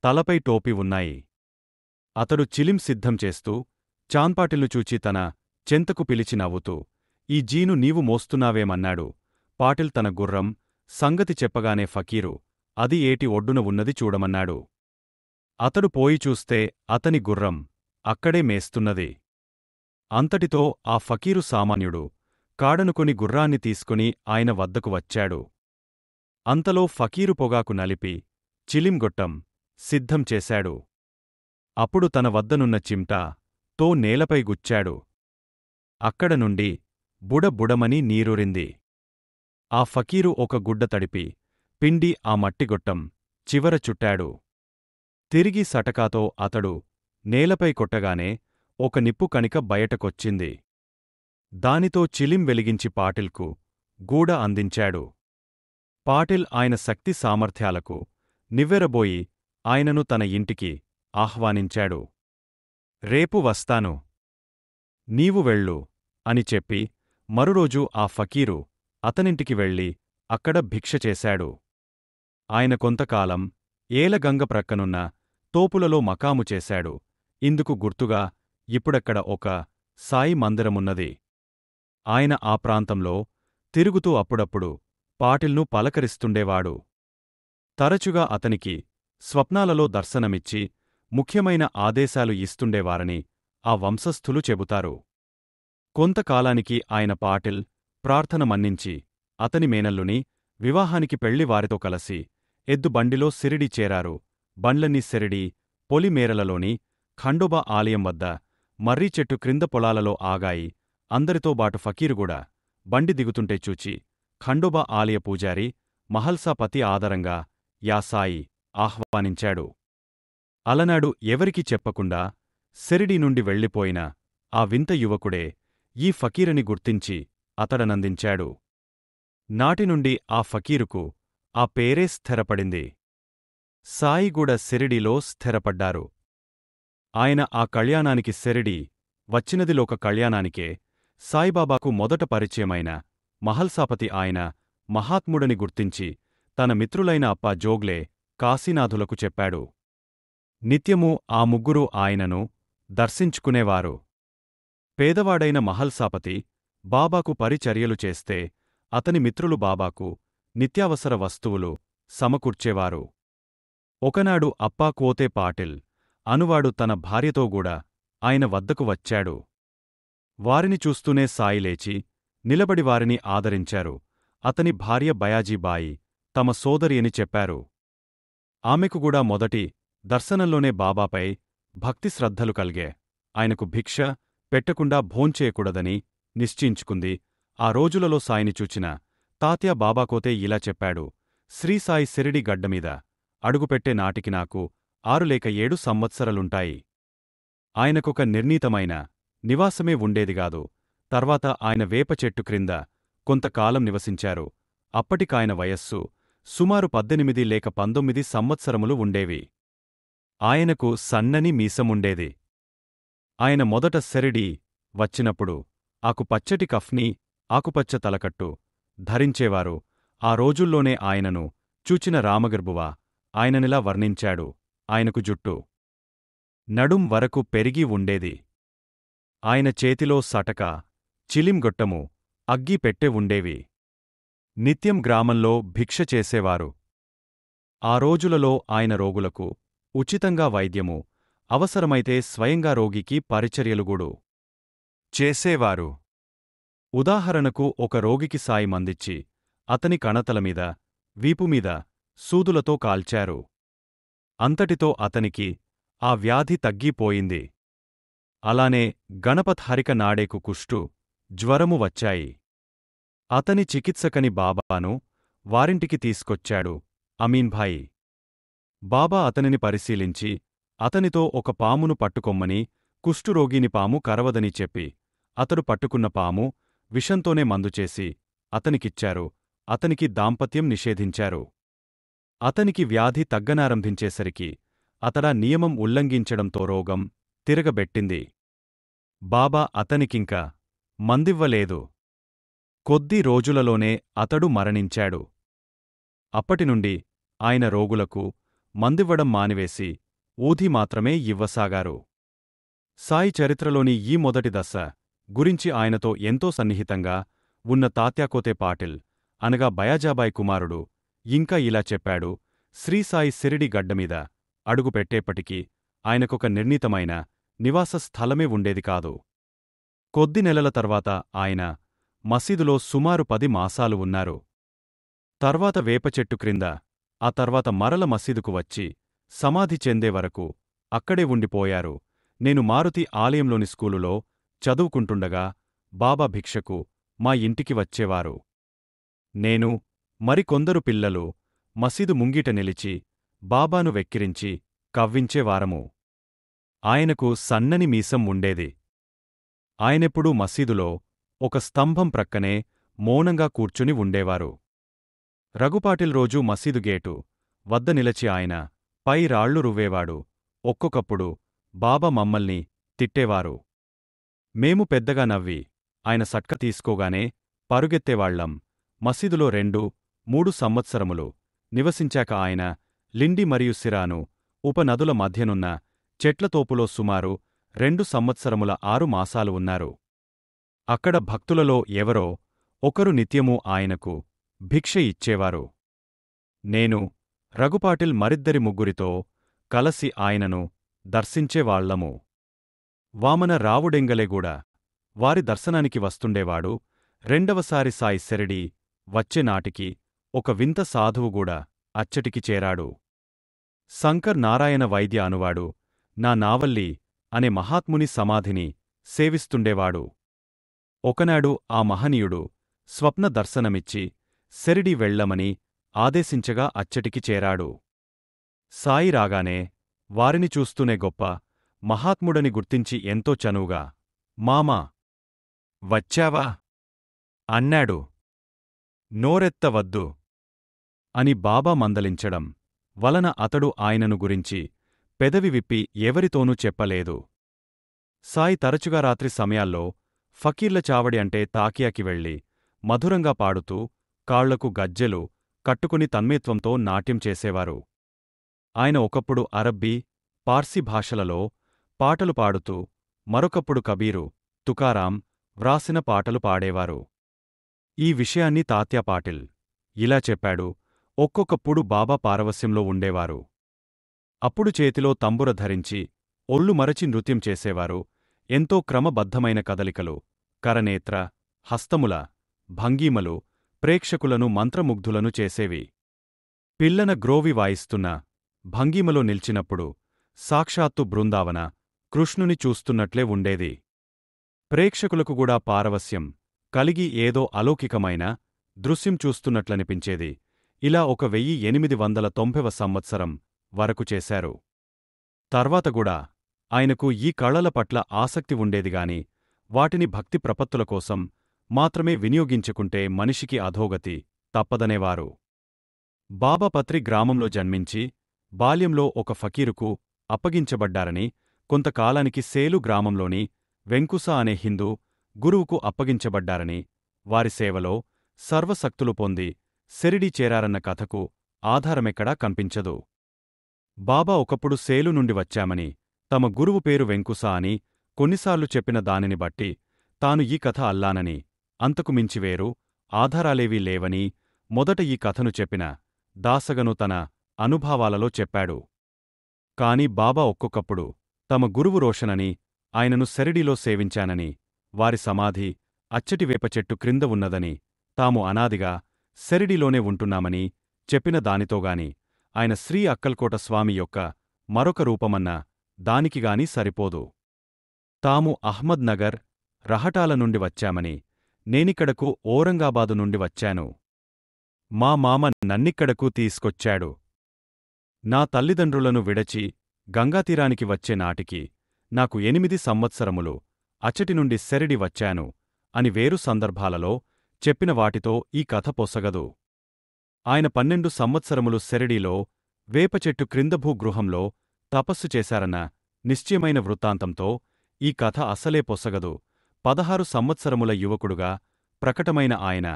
తలపై టోపీ ఉన్నాయి. అతడు చిలిం సిద్ధం చేస్తూ చాంద్పాటిల్ను చూచి తన చెంతకు పిలిచి నవ్వుతూ, ఈ జీను నీవు మోస్తున్నావేమన్నాడు. పాటిల్ తన గుర్రం సంగతి చెప్పగానే ఫకీరు, అది ఏటి ఒడ్డున ఉన్నది చూడమన్నాడు. అతడు పోయి చూస్తే అతని గుర్రం అక్కడే మేస్తున్నది. అంతటితో ఆ ఫకీరు సామాన్యుడు కాడనుకొని గుర్రాన్ని తీసుకుని ఆయన వద్దకు వచ్చాడు. అంతలో ఫకీరు పొగాకు నలిపి చిలింగొట్టం సిద్ధం చేశాడు. అప్పుడు తన వద్దనున్న చిమ్టా తో నేలపై గుచ్చాడు. అక్కడ నుండి బుడబుడమని నీరూరింది. ఆ ఫకీరు ఒక గుడ్డ తడిపి పిండి ఆ మట్టిగొట్టం చివర చుట్టాడు. తిరిగి సటకాతో అతడు నేలపై కొట్టగానే ఒక నిప్పు కణిక బయటకొచ్చింది. దానితో చిలిం వెలిగించి పాటిల్కు గూడ అందించాడు. పాటిల్ ఆయన శక్తి సామర్థ్యాలకు నివ్వెరబోయి ఆయనను తన ఇంటికి ఆహ్వానించాడు. రేపు వస్తాను, నీవు వెళ్ళు అని చెప్పి మరురోజు ఆ ఫకీరు అతనింటికి వెళ్ళి అక్కడ భిక్ష చేశాడు. ఆయన కొంతకాలం ఏలగంగ ప్రక్కనున్న తోపులలో మకాము చేశాడు. ఇందుకు గుర్తుగా ఇప్పుడక్కడ ఒక సాయి మందిరమున్నది. ఆయన ఆ ప్రాంతంలో తిరుగుతూ అప్పుడప్పుడు పాటిల్ను పలకరిస్తుండేవాడు. తరచుగా అతనికి స్వప్నాలలో దర్శనమిచ్చి ముఖ్యమైన ఆదేశాలు ఇస్తుండేవారని ఆ వంశస్థులు చెబుతారు. కొంతకాలానికి ఆయన పాటిల్ ప్రార్థన మన్నించి అతని మేనల్లుని వివాహానికి పెళ్లివారితో కలసి ఎద్దు బండిలో సిరిడి చేరారు. బండ్లన్నీ సిరిడి పొలిమేరలలోని ఖండోబా ఆలయం వద్ద మర్రి చెట్టు క్రింద పొలాలలో ఆగాయి. అందరితోబాటు ఫకీరుగూడా బండి దిగుతుంటే చూచి ఖండోబా ఆలయ పూజారి మహల్సాపతి ఆదరంగా యా సాయి ఆహ్వానించాడు. అలనాడు ఎవరికి చెప్పకుండా సిరిడి నుండి వెళ్ళిపోయిన ఆ వింత యువకుడే ఈ ఫకీరని గుర్తించి అతడనందించాడు. నాటినుండి ఆ ఫకీరుకు ఆ పేరే స్థిరపడింది. సాయిగూడ సిరిడిలో స్థిరపడ్డారు. ఆయన ఆ కళ్యాణానికి సిరిడి వచ్చినదిలోక కళ్యాణానికే సాయిబాబాకు మొదట పరిచయమైన మహల్సాపతి ఆయన మహాత్ముడని గుర్తించి తన మిత్రులైన అప్పా జోగ్లే, కాశీనాథులకు చెప్పాడు. నిత్యమూ ఆ ముగ్గురూ ఆయనను దర్శించుకునేవారు. పేదవాడైన మహల్సాపతి బాబాకు పరిచర్యలు చేస్తే అతని మిత్రులు బాబాకు నిత్యావసర వస్తువులు సమకూర్చేవారు. ఒకనాడు అప్పా కోతే పాటిల్ అనువాడు తన భార్యతోగూడా ఆయన వద్దకు వచ్చాడు. వారిని చూస్తూనే సాయి లేచి నిలబడి వారిని ఆదరించారు. అతని భార్య బయాజీబాయి తమ సోదరి అని చెప్పారు. ఆమెకుగూడా మొదటి దర్శనంలోనే బాబాపై భక్తి శ్రద్ధలు కల్గే. ఆయనకు భిక్ష పెట్టకుండా భోంచేయకూడదని నిశ్చయించుకుంది. ఆ రోజులలో సాయిని చూచిన తాత్యా బాబాకోతే ఇలా చెప్పాడు. శ్రీసాయి సిరిడి గడ్డమీద అడుగుపెట్టే నాటికి నాకు 6 లేక 7 సంవత్సరాలుంటాయి. ఆయనకొక నిర్ణీతమైన నివాసమే ఉండేదిగాదు. తర్వాత ఆయన వేప చెట్టు క్రింద కొంతకాలం నివసించారు. అప్పటికాయన వయస్సు సుమారు 18 లేక 19 సంవత్సరములు ఉండేవి. ఆయనకు సన్నని మీసముండేది. ఆయన మొదట సిరిడి వచ్చినప్పుడు ఆకుపచ్చటి కఫ్నీ, ఆకుపచ్చ తలకట్టు ధరించేవారు. ఆ రోజుల్లోనే ఆయనను చూచిన రామగర్భువ ఆయననిలా వర్ణించాడు. ఆయనకు జుట్టు నడుం వరకు పెరిగి ఉండేది. ఆయన చేతిలో సటక, చిలింగొట్టము, అగ్గి పెట్టె ఉండేవి. నిత్యం గ్రామంలో భిక్ష చేసేవారు. ఆ రోజులలో ఆయన రోగులకు ఉచితంగా వైద్యము, అవసరమైతే స్వయంగా రోగికి పరిచర్యలుగూడు చేసేవారు. ఉదాహరణకు ఒక రోగికి సాయి మందిచ్చి అతని కణతలమీద, వీపుమీద సూదులతో కాల్చారు. అంతటితో అతనికి ఆ వ్యాధి తగ్గిపోయింది. అలానే గణపత్ హరిక నాడేకు కుష్టు, జ్వరము వచ్చాయి. అతని చికిత్సకని బాబాను వారింటికి తీసుకొచ్చాడు అమీన్భాయి. బాబా అతనిని పరిశీలించి అతనితో ఒక పామును పట్టుకొమ్మని, కుష్టురోగిని పాము కరవదని చెప్పి అతడు పట్టుకున్న పాము విషంతోనే మందుచేసి అతనికిచ్చారు. అతనికి దాంపత్యం నిషేధించారు. అతనికి వ్యాధి తగ్గనారంభించేసరికి అతడా నియమం ఉల్లంఘించడంతో రోగం తిరగబెట్టింది. బాబా అతనికింక మందివ్వలేదు. కొద్ది రోజులలోనే అతడు మరణించాడు. అప్పటినుండి ఆయన రోగులకు మందివ్వడం మానివేసి ఊది మాత్రమే ఇవ్వసాగారు. సాయి చరిత్రలోని ఈ మొదటి దశ గురించి ఆయనతో ఎంతో సన్నిహితంగా ఉన్న తాత్యాకోతే పాటిల్ అనగా బయాజాబాయ్ కుమారుడు ఇంకా ఇలా చెప్పాడు. శ్రీసాయి సిరిడి గడ్డమీద అడుగుపెట్టేప్పటికీ ఆయనకొక నిర్ణీతమైన నివాస స్థలమే ఉండేది కాదు. కొద్ది నెలల తర్వాత ఆయన మసీదులో సుమారు 10 మాసాలు ఉన్నారు. తర్వాత వేపచెట్టు క్రింద, ఆ తర్వాత మరల మసీదుకు వచ్చి సమాధి చెందే వరకు అక్కడే ఉండిపోయారు. నేను మారుతి ఆలయంలోని స్కూలులో చదువుకుంటుండగా బాబా భిక్షకు మా ఇంటికి వచ్చేవారు. నేను మరికొందరు పిల్లలు మసీదు ముంగిట నిలిచి బాబాను వెక్కిరించి కవ్వించేవారము. ఆయనకు సన్నని మీసం ఉండేది. ఆయనెప్పుడూ మసీదులో ఒక స్తంభం ప్రక్కనే మౌనంగా కూర్చుని ఉండేవారు. రఘుపాటిల్ రోజూ మసీదు గేటు వద్ద నిలచి ఆయన పై రాళ్లు రువ్వేవాడు. ఒక్కొక్కప్పుడు బాబా మమ్మల్ని తిట్టేవారు. మేము పెద్దగా నవ్వి ఆయన సట్క తీసుకోగానే పరుగెత్తేవాళ్లం. మసీదులో 2-3 సంవత్సరములు నివసించాక ఆయన లిండి మరియు సిరాను ఉపనదుల మధ్యనున్న చెట్లతోపులో సుమారు 2 సంవత్సరముల 6 మాసాలు ఉన్నారు. అక్కడ భక్తులలో ఎవరో ఒకరు నిత్యమూ ఆయనకు భిక్ష ఇచ్చేవారు. నేను, రఘుపాటిల్ మరిద్దరి ముగ్గురితో కలసి ఆయనను దర్శించేవాళ్లము. వామన రావుడెంగలేగూడ వారి దర్శనానికి వస్తుండేవాడు. రెండవసారి సాయి శిరిడీ వచ్చేనాటికి ఒక వింత సాధువుగూడా అచ్చటికి చేరాడు. శంకర్ నారాయణ వైద్య అనువాడు నా నావల్లి అనే మహాత్ముని సమాధిని సేవిస్తుండేవాడు. ఒకనాడు ఆ మహనీయుడు స్వప్న దర్శనమిచ్చి శిరిడీ వెళ్ళమని ఆదేశించగా అచ్చటికి చేరాడు. సాయి రాగానే వారిని చూస్తూనే గొప్ప మహాత్ముడని గుర్తించి ఎంతో చనువుగా మామా వచ్చావా అన్నాడు. నోరెత్తవద్దు అని బాబా మందలించడం వలన అతడు ఆయనను గురించి పెదవి విప్పి ఎవరితోనూ చెప్పలేదు. సాయి తరచుగా రాత్రి సమయాల్లో ఫకీర్ల చావడి అంటే తాకియాకి వెళ్ళి మధురంగా పాడుతూ కాళ్లకు గజ్జెలు కట్టుకుని తన్మయత్వంతో నాట్యం చేసేవారు. ఆయన ఒకప్పుడు అరబ్బీ, పార్సీ భాషలలో పాటలు పాడుతూ మరొకప్పుడు కబీరు, తుకారాం వ్రాసిన పాటలు పాడేవారు. ఈ విషయాన్ని తాత్యా పాటిల్ ఇలా చెప్పాడు. ఒక్కొక్కప్పుడు బాబా పారవస్యంలో ఉండేవారు. అప్పుడు చేతిలో తంబుర ధరించి ఒళ్ళు మరచి నృత్యం చేసేవారు. ఎంతో క్రమబద్ధమైన కదలికలు, కరనేత్ర, హస్తముల భంగీమలు ప్రేక్షకులను మంత్రముగ్ధులను చేసేవి. పిల్లన గ్రోవి వాయిస్తున్న భంగీమలో నిల్చినప్పుడు సాక్షాత్తు బృందావన కృష్ణుని చూస్తున్నట్లే ఉండేది. ప్రేక్షకులకుగూడా పారవస్యం కలిగి ఏదో అలౌకికమైన దృశ్యం చూస్తున్నట్లనిపించేది. ఇలా 1890వ సంవత్సరం వరకు చేశారు. తర్వాతగూడా ఆయనకు ఈ కళల పట్ల ఆసక్తి ఉండేదిగాని వాటిని భక్తి ప్రపత్తుల కోసం మాత్రమే వినియోగించుకుంటే మనిషికి అధోగతి తప్పదనేవారు. బాబా పత్రి గ్రామంలో జన్మించి బాల్యంలో ఒక ఫకీరుకు అప్పగించబడ్డారని, కొంతకాలానికి సేలు గ్రామంలోని వెంకుస అనే హిందూ గురువుకు అప్పగించబడ్డారని, వారి సేవలో సర్వశక్తులు పొంది శిరిడీ చేరారన్న కథకు ఆధారమెక్కడా కనిపించదు. బాబా ఒకప్పుడు సేలు నుండి వచ్చామని, తమ గురువు పేరు వెంకుస అని కొన్నిసార్లు చెప్పిన దానిని బట్టి తాను ఈ కథ అల్లానని, అంతకు మించి వేరు ఆధారాలేవీ లేవని మొదట ఈ కథను చెప్పిన దాసగను తన అనుభవాలలో చెప్పాడు. కాని బాబా ఒక్కొక్కప్పుడు తమ గురువు రోషనని, ఆయనను శిరిడీలో సేవించానని, వారి సమాధి అచ్చటి వేపచెట్టు క్రింద ఉన్నదని, తాము అనాదిగా శిరిడీలోనే ఉంటున్నామని చెప్పిన దానితోగాని ఆయన శ్రీ అక్కల్కోట స్వామి యొక్క మరొక రూపమన్న దానికిగాని సరిపోదు. తాము అహ్మద్ నగర్, రహటాల నుండి వచ్చామని, నేనిక్కడకు ఔరంగాబాదు నుండి వచ్చాను. మా మామ నన్నిక్కడకు తీసుకొచ్చాడు. నా తల్లిదండ్రులను విడచి గంగాతీరానికి వచ్చే నాటికి నాకు 8 సంవత్సరములు అచ్చటినుండి సెరడి వచ్చాను అని వేరు సందర్భాలలో చెప్పిన వాటితో ఈ కథ పొసగదు. ఆయన 12 సంవత్సరములు సెరడీలో వేపచెట్టు క్రిందభూగృహంలో తపస్సు చేశారన్న నిశ్చయమైన వృత్తాంతంతో ఈ కథ అసలే పొసగదు. 16 సంవత్సరముల యువకుడుగా ప్రకటమైన ఆయన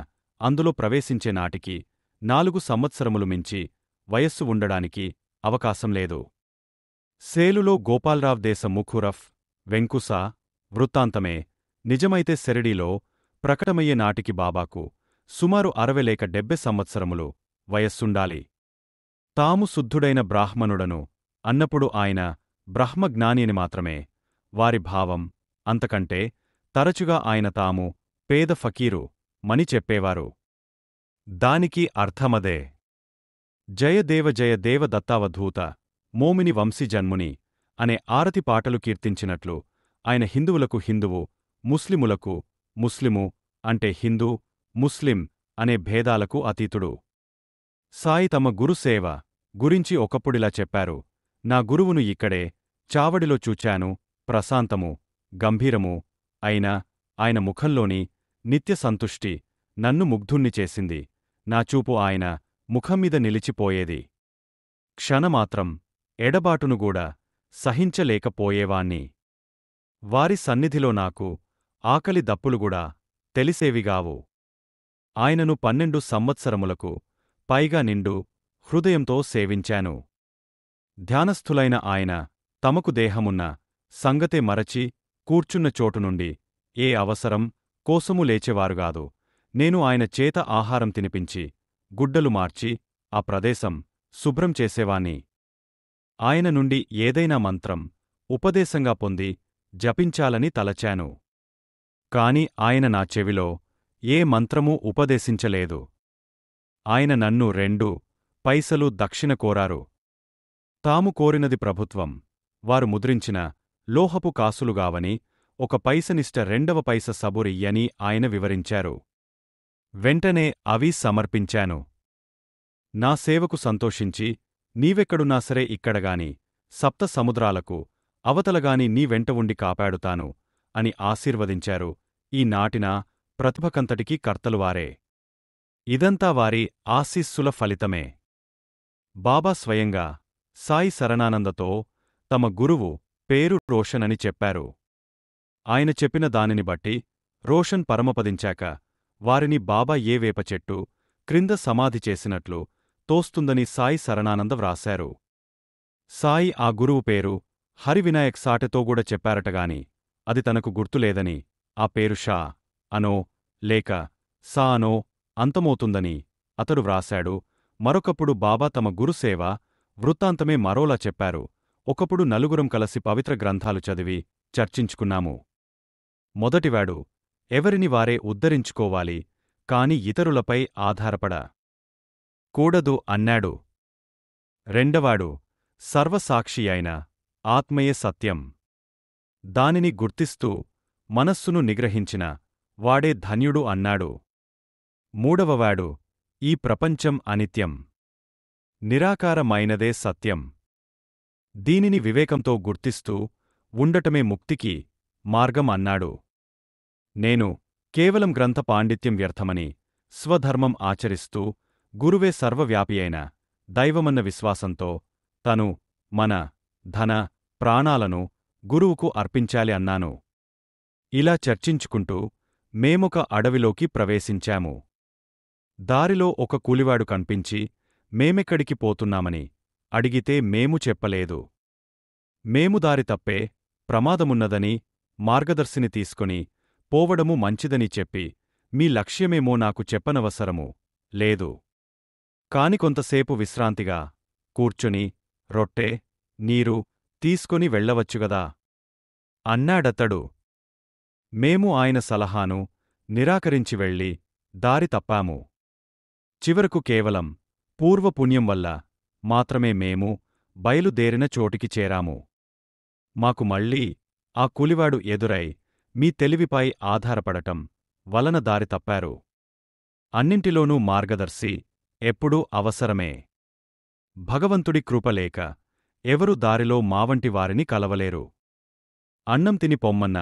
అందులో ప్రవేశించే నాటికి 4 సంవత్సరములు మించి వయస్సు ఉండడానికి అవకాశం లేదు. సేలులో గోపాల్రావ్ దేశ ముఖురఫ్ వెంకుస వృత్తాంతమే నిజమైతే సెరడీలో ప్రకటమయ్యే నాటికి బాబాకు సుమారు 60 లేక 70 సంవత్సరములు వయస్సుండాలి. తాము శుద్ధుడైన బ్రాహ్మణుడను అన్నప్పుడు ఆయన బ్రహ్మజ్ఞాని అని మాత్రమే వారి భావం. అంతకంటే తరచుగా ఆయన తాము పేద ఫకీరు మని చెప్పేవారు. దానికి అర్థమదే. జయదేవ జయదేవ దత్తావధూత మోమిని వంశీజన్ముని అనే ఆరతి పాటలు కీర్తించినట్లు ఆయన హిందువులకు హిందువు, ముస్లిములకు ముస్లిము అంటే హిందూ, ముస్లిం అనే భేదాలకు అతీతుడు. సాయి తమ గురుసేవ గురించి ఒకప్పుడిలా చెప్పారు. నా గురువును ఇక్కడే చావడిలో చూచాను, ప్రశాంతము, గంభీరము అయినా ఆయన ముఖంలోని నిత్య సంతుష్టి నన్ను ముగ్ధుణ్ణి చేసింది. నా చూపు ఆయన ముఖంమీద నిలిచిపోయేది. క్షణమాత్రం ఎడబాటునుగూడా సహించలేకపోయేవాణ్ణి. వారి సన్నిధిలో నాకు ఆకలి దప్పులుగుడా తెలిసేవిగావు. ఆయనను 12 సంవత్సరములకు పైగా నిండు హృదయంతో సేవించాను. ధ్యానస్థులైన ఆయన తమకు దేహమున్న సంగతే మరచి కూర్చున్న చోటునుండి ఏ అవసరం కోసమూ లేచేవారుగాదు. నేను ఆయన చేత ఆహారం తినిపించి గుడ్డలు మార్చి ఆ ప్రదేశం శుభ్రం చేసేవాణ్ణి. ఆయన నుండి ఏదైనా మంత్రం ఉపదేశంగా పొంది జపించాలని తలచాను. కాని ఆయన నా చెవిలో ఏ మంత్రమూ ఉపదేశించలేదు. ఆయన నన్ను 2 పైసలు దక్షిణ కోరారు. తాము కోరినది ప్రభుత్వం వారు ముద్రించిన లోహపు కాసులుగావని 1 పైసనిష్ట 2వ పైస సబురియ్యని ఆయన వివరించారు. వెంటనే అవి సమర్పించాను. నా సేవకు సంతోషించి నీవెక్కడున్నా సరే ఇక్కడగాని సప్త సముద్రాలకు అవతలగాని నీ వెంట ఉండి కాపాడుతాను అని ఆశీర్వదించారు. ఈ నాటిన ప్రతిభకంతటికీ కర్తలువారే. ఇదంతా వారి ఆశీస్సుల ఫలితమే. బాబా స్వయంగా సాయి శరణానందతో తమ గురువు పేరు రోషన్ అని చెప్పారు. ఆయన చెప్పిన దానిని బట్టి రోషన్ పరమపదించాక వారిని బాబా ఏ వేపచెట్టు క్రింద సమాధి చేసినట్లు తోస్తుందని సాయి శరణానంద వ్రాశారు. సాయి ఆ గురువు పేరు హరివినాయక్ సాటెతోగూడ చెప్పారటగాని అది తనకు గుర్తులేదని ఆ పేరు షా అనో లేక సా అనో అంతమవుతుందని అతడు వ్రాశాడు. మరొకప్పుడు బాబా తమ గురుసేవ వృత్తాంతమే మరోలా చెప్పారు. ఒకప్పుడు నలుగురం కలసి పవిత్ర గ్రంథాలు చదివి చర్చించుకున్నాము. మొదటివాడు ఎవరిని వారే ఉద్ధరించుకోవాలి, కాని ఇతరులపై ఆధారపడ కూడదు అన్నాడు. రెండవాడు సర్వసాక్షి అయిన ఆత్మయే సత్యం. దానిని గుర్తిస్తూ మనస్సును నిగ్రహించిన వాడే ధన్యుడు అన్నాడు. మూడవవాడు ఈ ప్రపంచం అనిత్యం, నిరాకారమైనదే సత్యం. దీనిని వివేకంతో గుర్తిస్తూ ఉండటమే ముక్తికి మార్గం అన్నాడు. నేను కేవలం గ్రంథ పాండిత్యం వ్యర్థమని స్వధర్మం ఆచరిస్తూ గురువే సర్వవ్యాపియైన దైవమన్న విశ్వాసంతో తను మన ధన ప్రాణాలను గురువుకు అర్పించాలి అన్నాను. ఇలా చర్చించుకుంటూ మేమొక అడవిలోకి ప్రవేశించాము. దారిలో ఒక కూలివాడు కన్పించి మేమెక్కడికి పోతున్నామని అడిగితే మేము చెప్పలేదు. మేము దారి తప్పే ప్రమాదమున్నదని మార్గదర్శిని తీసుకొని పోవడము మంచిదని చెప్పి మీ లక్ష్యమేమో నాకు చెప్పనవసరము లేదు. కాని కొంతసేపు విశ్రాంతిగా కూర్చుని రొట్టె నీరు తీసుకొని వెళ్ళవచ్చుగదా అన్నాడతడు. మేము ఆయన సలహాను నిరాకరించి వెళ్ళి దారి తప్పాము. చివరకు కేవలం పూర్వపుణ్యం వల్ల మాత్రమే మేము బయలుదేరిన చోటికి చేరాము. మాకు మళ్ళీ ఆ కూలివాడు ఎదురై మీ తెలివిపై ఆధారపడటం వలన దారి తప్పారు. అన్నింటిలోనూ మార్గదర్శి ఎప్పుడూ అవసరమే. భగవంతుడి కృపలేక ఎవరు దారిలో మావంటి వారిని కలవలేరు. అన్నం తిని పొమ్మన్న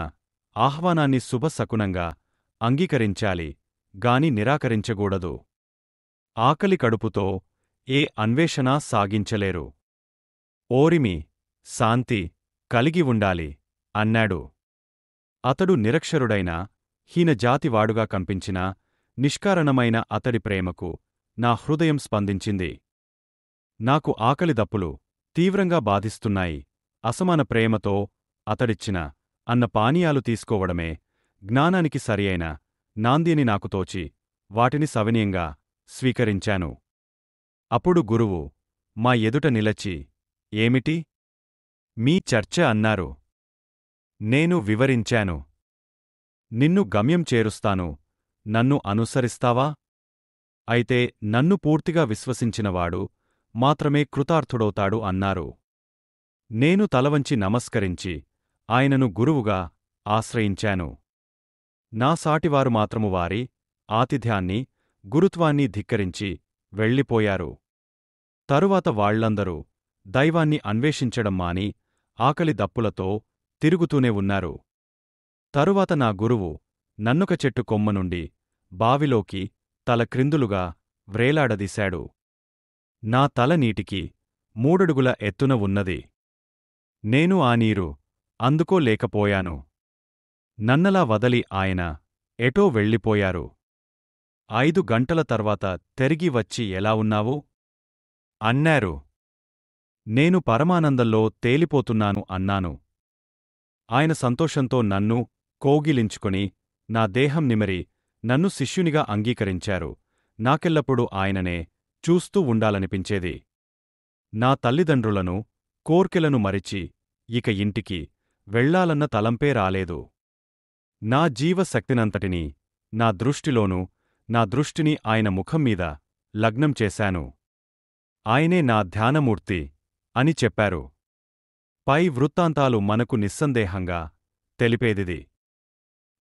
ఆహ్వానాన్ని శుభశకునంగా అంగీకరించాలి గాని నిరాకరించకూడదు. ఆకలి కడుపుతో ఏ అన్వేషణా సాగించలేరు. ఓరిమి, శాంతి కలిగి ఉండాలి అన్నాడు. అతడు నిరక్షరుడైన హీనజాతివాడుగా కంపించిన నిష్కారణమైన అతడి ప్రేమకు నా హృదయం స్పందించింది. నాకు ఆకలి దప్పులు తీవ్రంగా బాధిస్తున్నాయి. అసమాన ప్రేమతో అతడిచ్చిన అన్న పానీయాలు తీసుకోవడమే జ్ఞానానికి సరియైన నాందిని నాకు తోచి వాటిని సవినయంగా స్వీకరించాను. అప్పుడు గురువు మా ఎదుట నిలచి, ఏమిటి మీ చర్చ అన్నారు. నేను వివరించాను. నిన్ను గమ్యం చేరుస్తాను, నన్ను అనుసరిస్తావా? అయితే నన్ను పూర్తిగా విశ్వసించినవాడు మాత్రమే కృతార్థుడవుతాడు అన్నారు. నేను తలవంచి నమస్కరించి ఆయనను గురువుగా ఆశ్రయించాను. నా సాటివారు మాత్రము వారి ఆతిథ్యాన్ని, గురుత్వాన్ని ధిక్కరించి వెళ్ళిపోయారు. తరువాత వాళ్లందరూ దైవాన్ని అన్వేషించడం మాని ఆకలి దప్పులతో తిరుగుతూనే ఉన్నారు. తరువాత నా గురువు నన్నొక చెట్టు కొమ్మ నుండి బావిలోకి తల క్రిందులుగా వ్రేలాడదీశాడు. నా తల నీటికి 3 అడుగుల ఎత్తున ఉన్నది. నేను ఆ నీరు అందుకోలేకపోయాను. నన్నలా వదలి ఆయన ఎటో వెళ్ళిపోయారు. 5 గంటల తర్వాత తిరిగి వచ్చి ఎలా ఉన్నావు? అన్నారు. నేను పరమానందంలో తేలిపోతున్నాను అన్నాను. ఆయన సంతోషంతో నన్ను కోగిలించుకొని నా దేహం నిమిరి నన్ను శిష్యునిగా అంగీకరించారు. నాకెల్లప్పుడూ ఆయననే చూస్తూ ఉండాలనిపించేది. నా తల్లిదండ్రులను, కోర్కెలను మరిచి ఇక ఇంటికి వెళ్ళాలన్న తలంపే రాలేదు. నా జీవశక్తినంతటినీ నా దృష్టిలోనూ నా దృష్టిని ఆయన ముఖం మీద లగ్నం చేశాను. ఆయనే నా ధ్యానమూర్తి అని చెప్పారు. పై వృత్తాంతాలు మనకు నిస్సందేహంగా తెలిపేదిది.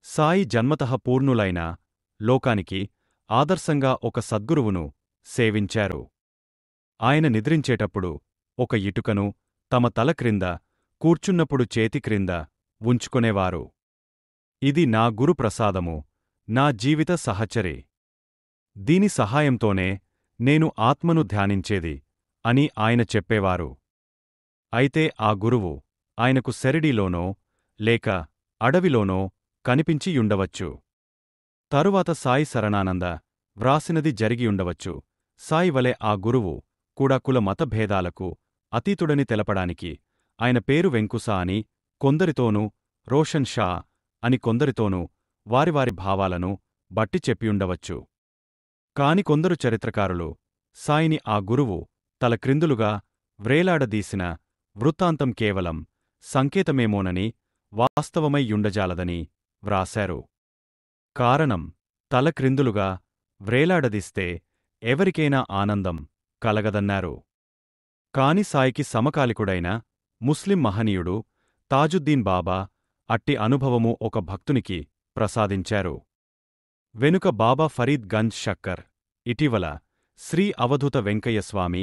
సాయి జన్మతః పూర్ణులైన లోకానికి ఆదర్శంగా ఒక సద్గురువును సేవించారు. ఆయన నిద్రించేటప్పుడు ఒక ఇటుకను తమ తల క్రింద, కూర్చున్నప్పుడు చేతి క్రింద ఉంచుకొనేవారు. ఇది నా గురు ప్రసాదము, నా జీవిత సహచరి. దీని సహాయంతోనే నేను ఆత్మను ధ్యానించేది అని ఆయన చెప్పేవారు. అయితే ఆ గురువు ఆయనకు షిరిడీలోనో లేక అడవిలోనో కనిపించియుండవచ్చు. తరువాత సాయి శరణానంద వ్రాసినది జరిగియుండవచ్చు. సాయి వలె ఆ గురువు కూడా కుల మతభేదాలకు అతీతుడని తెలపడానికి ఆయన పేరు వెంకుస అని కొందరితోనూ, రోషన్ షా అని కొందరితోనూ వారి వారి భావాలను బట్టి చెప్పియుండవచ్చు. కాని కొందరు చరిత్రకారులు సాయిని ఆ గురువు తల క్రిందులుగా వ్రేలాడదీసిన వృత్తాంతం కేవలం సంకేతమేమోనని, వాస్తవమై యుండజాలదని వ్రాశారు. కారణం, తల క్రిందులుగా వ్రేలాడదీస్తే ఎవరికైనా ఆనందం కలగదన్నారు. కాని సాయికి సమకాలికుడైన ముస్లిం మహనీయుడు తాజుద్దీన్ బాబా అట్టి అనుభవము ఒక భక్తునికి ప్రసాదించారు. వెనుక బాబా ఫరీద్ గంజ్ షక్కర్, ఇటీవల శ్రీ అవధూత వెంకయ్యస్వామి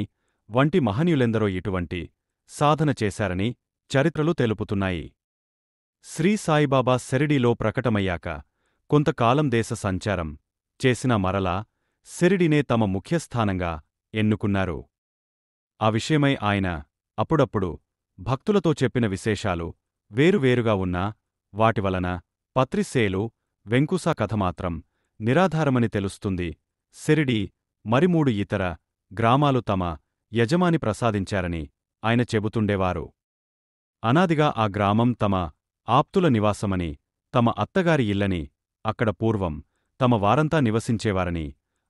వంటి మహనీయులెందరో ఇటువంటి సాధన చేశారని చరిత్రలు తెలుపుతున్నాయి. శ్రీ సాయిబాబా షిరిడీలో ప్రకటమయ్యాక కొంతకాలం దేశ సంచారం చేసినా మరలా షిరిడీనే తమ ముఖ్యస్థానంగా ఎన్నుకున్నారు. ఆ విషయమై ఆయన అప్పుడప్పుడు భక్తులతో చెప్పిన విశేషాలు వేరువేరుగా ఉన్నా వాటివలన పత్రిస్సేలు వెంకుస కథమాత్రం నిరాధారమని తెలుస్తుంది. షిరిడీ మరి 3 ఇతర గ్రామాలు తమ యజమాని ప్రసాదించారని ఆయన చెబుతుండేవారు. అనాదిగా ఆ గ్రామం తమ ఆప్తుల నివాసమని, తమ అత్తగారి ఇల్లని, అక్కడ పూర్వం తమ వారంతా నివసించేవారని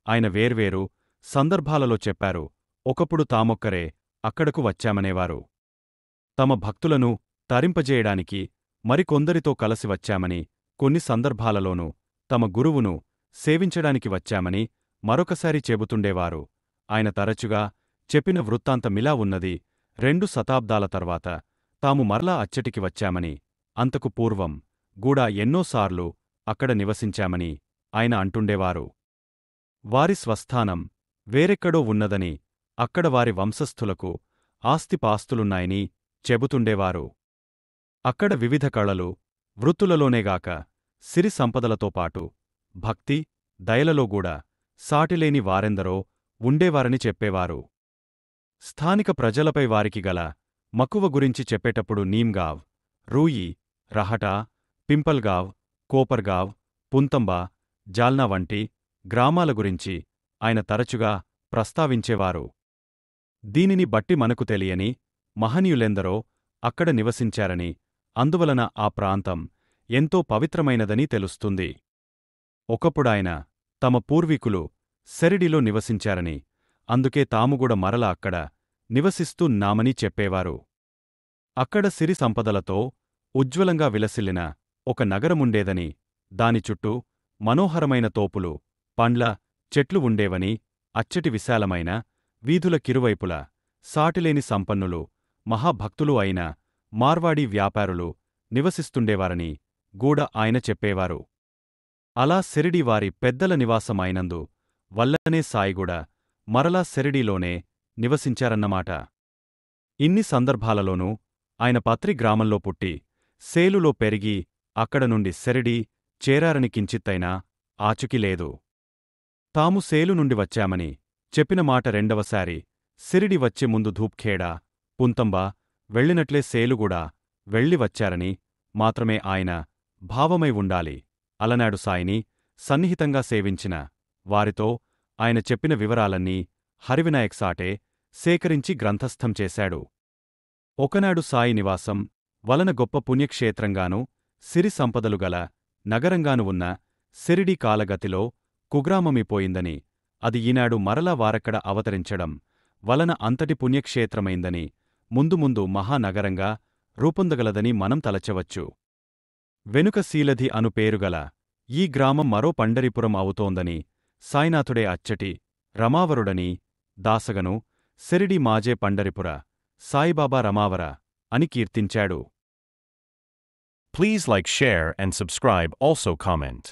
ఆయన వేర్వేరు సందర్భాలలో చెప్పారు. ఒకప్పుడు తామొక్కరే అక్కడకు వచ్చామనేవారు. తమ భక్తులను తరింపజేయడానికి మరికొందరితో కలసి వచ్చామని, కొన్ని సందర్భాలలోనూ తమ గురువును సేవించడానికి వచ్చామని మరొకసారి చెబుతుండేవారు. ఆయన తరచుగా చెప్పిన వృత్తాంతమిలా ఉన్నది. 2 శతాబ్దాల తర్వాత తాము మరలా అచ్చటికి వచ్చామని, అంతకు పూర్వం గూడా ఎన్నోసార్లు అక్కడ నివసించామని ఆయన అంటుండేవారు. వారి స్వస్థానం వేరెక్కడో ఉన్నదని అక్కడ వారి వంశస్థులకు ఆస్తిపాస్తులున్నాయని చెబుతుండేవారు. అక్కడ వివిధ కళలు, వృత్తులలోనేగాక సిరి సంపదలతో పాటు భక్తి, దయలలోగూడా సాటిలేని వారెందరో ఉండేవారని చెప్పేవారు. స్థానిక ప్రజలపై వారికి గల మక్కువ గురించి చెప్పేటప్పుడు నీమ్గావ్, రూయి, రహటా, పింపల్గావ్, కోపర్గావ్, పుంతంబా, జాల్నా వంటి గ్రామాల గురించి ఆయన తరచుగా ప్రస్తావించేవారు. దీనిని బట్టి మనకు తెలియని మహనీయులెందరో అక్కడ నివసించారని, అందువలన ఆ ప్రాంతం ఎంతో పవిత్రమైనదని తెలుస్తుంది. ఒకప్పుడాయన తమ పూర్వీకులు సెరిడిలో నివసించారని, అందుకే తాముగూడ మరల అక్కడ నివసిస్తున్నామని చెప్పేవారు. అక్కడ సిరి సంపదలతో ఉజ్వలంగా విలసిల్లిన ఒక నగరముండేదని, దాని చుట్టూ మనోహరమైన తోపులు, పండ్ల చెట్లు ఉండేవని, అచ్చటి విశాలమైన వీధుల కిరువైపుల సాటిలేని సంపన్నులు, మహాభక్తులు అయిన మార్వాడీ వ్యాపారులు నివసిస్తుండేవారని గూడ ఆయన చెప్పేవారు. అలా సెరిడి వారి పెద్దల నివాసమైనందు వల్లనే సాయిగూడ మరలా సెరిడిలోనే నివసించారన్నమాట. ఇన్ని సందర్భాలలోనూ ఆయన పత్రి గ్రామంలో పుట్టి, సేలులో పెరిగి అక్కడ నుండి సెరిడి చేరారని కించిత్తైనా ఆచుకిలేదు. తాము సేలు నుండి వచ్చామని చెప్పిన మాట రెండవసారి సిరిడి వచ్చే ముందు ధూప్ఖేడా, పుంతంబా వెళ్ళినట్లే సేలుగూడా వెళ్ళి వచ్చారని మాత్రమే ఆయన భావమై ఉండాలి. అలనాడు సాయిని సన్నిహితంగా సేవించిన వారితో ఆయన చెప్పిన వివరాలన్నీ హరివినాయక్ సాటే సేకరించి గ్రంథస్థం చేశాడు. ఒకనాడు సాయి నివాసం వలన గొప్ప పుణ్యక్షేత్రంగానూ సిరి సంపదలు గల నగరంగాను ఉన్న సిరిడి కాలగతిలో కుగ్రామమిపోయిందని, అది ఈనాడు మరలా వారక్కడ అవతరించడం వలన అంతటి పుణ్యక్షేత్రమైందని, ముందు ముందు మహానగరంగా రూపొందగలదని మనం తలచవచ్చు. వెనుక శీలధి అను పేరుగల ఈ గ్రామం మరో పండరిపురం అవుతోందని, సాయినాథుడే అచ్చటి రమావరుడని, దాసగను సెరిడి మాజే పండరిపుర సాయిబాబా రమావర అని కీర్తించాడు. Please like, share and subscribe, also comment.